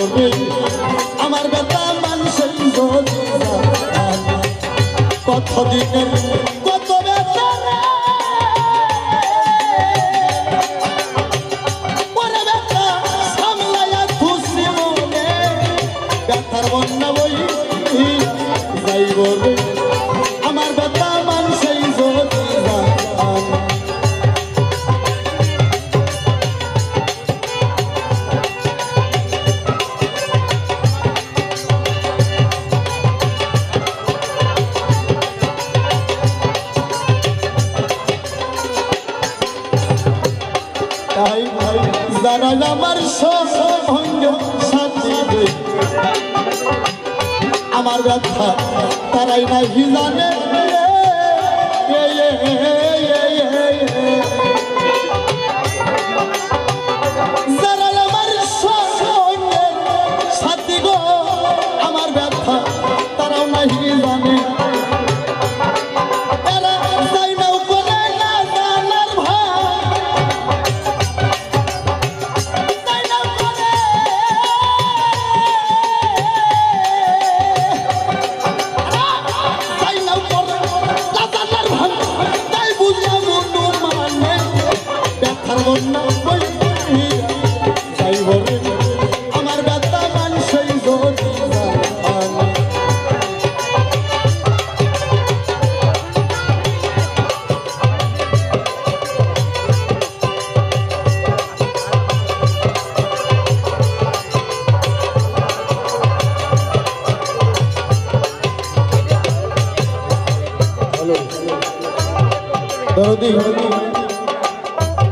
রে আমার ব্যথা মানুষের কতদিনের কত ব্যথা পরে ব্যথা সামলাইয়া খুশি মনে ব্যথার বন্যা বই যাইব রে আমার ব্যথা মানুষের যারা আমার সঙ্গ সাথী আমার ব্যথা তারাই নাহি জানে যারা আমার সঙ্গের সাথী গো আমার ব্যথা তারাও নাহি জানে আমার ব্যথা মানুষই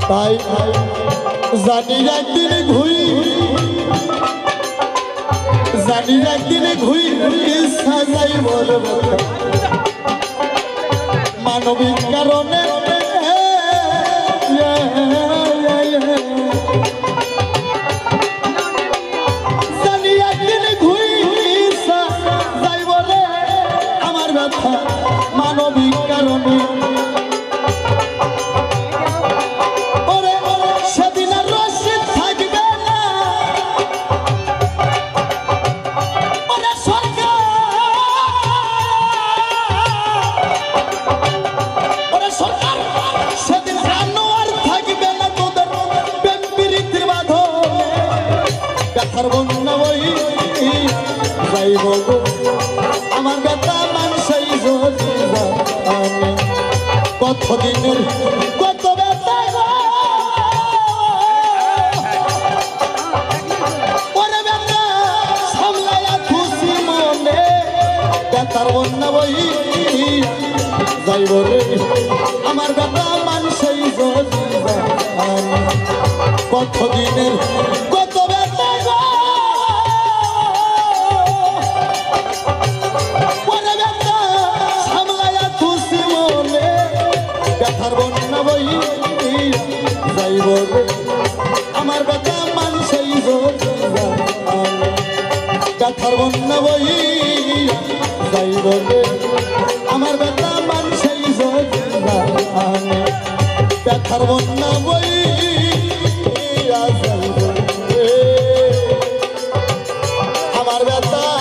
তাই জানি একদিনে ঘুই সাজাই বল মানবিক কারণে জানি একদিনে ঘুই সাজাই বলে আমার ব্যথা মানবিক কারণে আমার ব্যথা মানুষই কতদিনের কত ব্যথা পরে ব্যথা সামলাইয়া খুশি মনে ব্যথার বন্যা বই যাইব রে আমার ব্যথা মানুষই কতদিনের কত ব্যথা ব্যথার বন্যা বই যাইব রে আমার ব্যথা মানুষই ব্যথার বন্যা বই যাইব রে আমার ব্যথা মানুষই ব্যথার বন্যা বই যাইব রে আমার ব্যথা